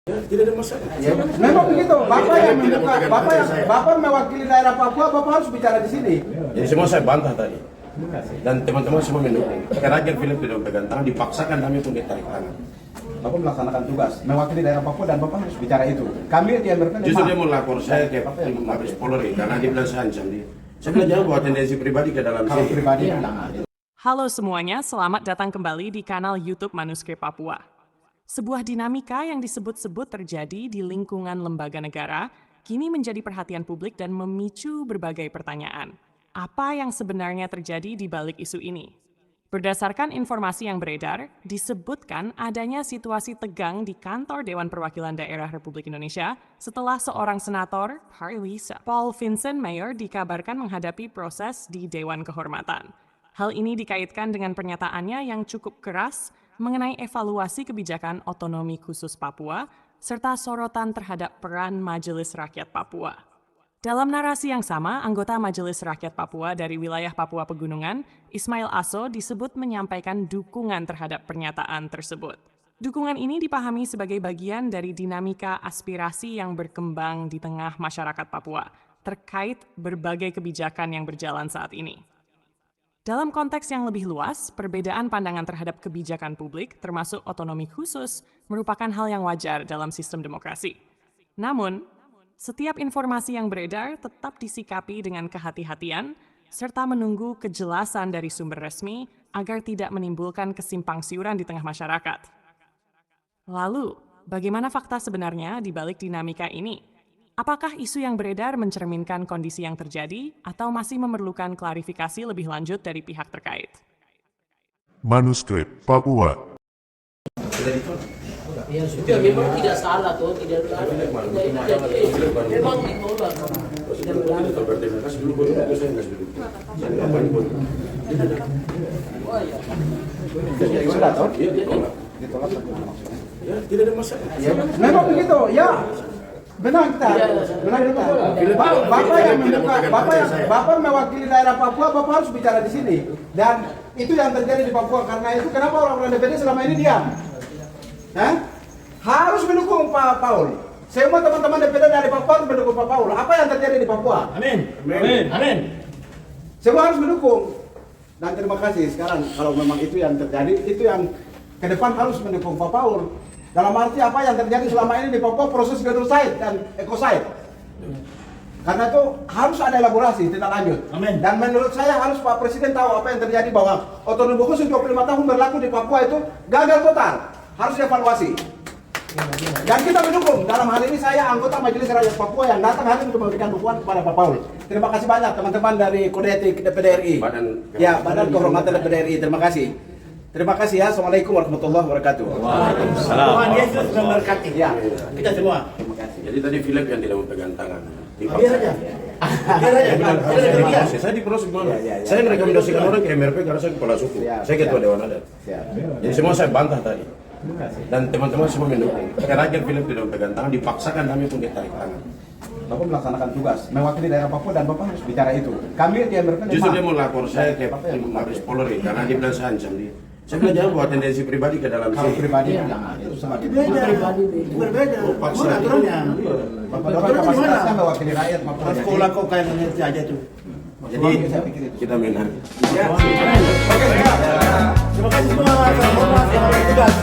Tidak ada masalah. Ya, memang begitu. Bapak yang membuka, Bapak mewakili daerah Papua, Bapak harus bicara di sini. Jadi semua saya bantah tadi. Dan teman-teman semua mendukung. Kerajaan Philip tidak pegang tangan, dipaksakan kami pun ditarik tangan. Bapak melaksanakan tugas, mewakili daerah Papua dan Bapak harus bicara itu. Kami di MRP Justru dia mau lapor saya ke Mabes Polri karena dia bilang saya ancam dia. Saya bilang jangan bawa tendensi pribadi ke dalam kalau sini. pribadi. Halo semuanya, selamat datang kembali di kanal YouTube Manuskrip Papua. Sebuah dinamika yang disebut-sebut terjadi di lingkungan lembaga negara kini menjadi perhatian publik dan memicu berbagai pertanyaan. Apa yang sebenarnya terjadi di balik isu ini? Berdasarkan informasi yang beredar, disebutkan adanya situasi tegang di kantor Dewan Perwakilan Daerah Republik Indonesia setelah seorang senator, Paul Vincent Mayor, dikabarkan menghadapi proses di Dewan Kehormatan. Hal ini dikaitkan dengan pernyataannya yang cukup keras mengenai evaluasi kebijakan otonomi khusus Papua, serta sorotan terhadap peran Majelis Rakyat Papua. Dalam narasi yang sama, anggota Majelis Rakyat Papua dari wilayah Papua Pegunungan, Ismail Aso, disebut menyampaikan dukungan terhadap pernyataan tersebut. Dukungan ini dipahami sebagai bagian dari dinamika aspirasi yang berkembang di tengah masyarakat Papua terkait berbagai kebijakan yang berjalan saat ini. Dalam konteks yang lebih luas, perbedaan pandangan terhadap kebijakan publik, termasuk otonomi khusus, merupakan hal yang wajar dalam sistem demokrasi. Namun, setiap informasi yang beredar tetap disikapi dengan kehati-hatian, serta menunggu kejelasan dari sumber resmi agar tidak menimbulkan kesimpang siuran di tengah masyarakat. Lalu, bagaimana fakta sebenarnya di balik dinamika ini? Apakah isu yang beredar mencerminkan kondisi yang terjadi atau masih memerlukan klarifikasi lebih lanjut dari pihak terkait? Manuskrip Papua. Ya sudah, memang tidak salah tuh, tidak benar. Memang ditolak. Tidak benar. Oh ya. Sudah tahu? Ditolak. Ya, tidak ada masalah. Ya, memang begitu. Ya. Benar kita. Benar kita. Bapak yang membuka, Bapak mewakili daerah Papua, Bapak harus bicara di sini. Dan itu yang terjadi di Papua. Karena itu kenapa orang-orang DPD selama ini diam? Harus mendukung Pak Paul. Semua teman-teman DPD dari Papua harus mendukung Pak Paul. Apa yang terjadi di Papua? Amin. Amin. Amin. Semua harus mendukung. Dan terima kasih sekarang kalau memang itu yang terjadi, itu yang ke depan harus mendukung Pak Paul. Dalam arti apa yang terjadi selama ini di Papua, proses genocide dan ecocide. Karena itu harus ada elaborasi tindak lanjut. Amin. Dan menurut saya harus Pak Presiden tahu apa yang terjadi bahwa otonomi khusus 25 tahun berlaku di Papua itu gagal total. Harus dievaluasi. Dan kita mendukung. Dalam hal ini saya anggota Majelis Rakyat Papua yang datang hari ini untuk memberikan dukungan kepada Pak Paul. Terima kasih banyak teman-teman dari Kode Etik DPD RI. Badan Kehormatan DPD RI. Terima kasih. Terima kasih ya. Assalamualaikum warahmatullahi wabarakatuh. Waalaikumsalam. Tuhan Yesus memberkati. Ya. Kita semua. Terima kasih. Jadi tadi Philip yang tidak mau pegang tangan. Biar aja. Biar aja. Saya diproses mana? Ya. Saya merekomendasikan orang ke MRP karena saya kepala suku. Saya ketua Dewan Adat. Siap. Jadi semua saya bantah tadi. Dan teman-teman semua mendukung. Kerajaan Philip tidak pegang tangan, dipaksakan kami pun ditarik tangan. Bapak melaksanakan tugas, mewakili daerah Papua dan Bapak harus bicara itu. Kami di MRP Justru dia mau lapor saya ke Mabes Polri karena dia bilang saya ancam dia. Saya bilang jangan bawa tendensi pribadi ke dalam kalau sini. pribadi itu sama Berbeda. Paksa. Mana aturannya? Bapak kapasitasnya mewakili rakyat Papua. Sekolah kok kayak nanti aja tuh. Jadi kita menang. Terima kasih semua. Selamat bertugas.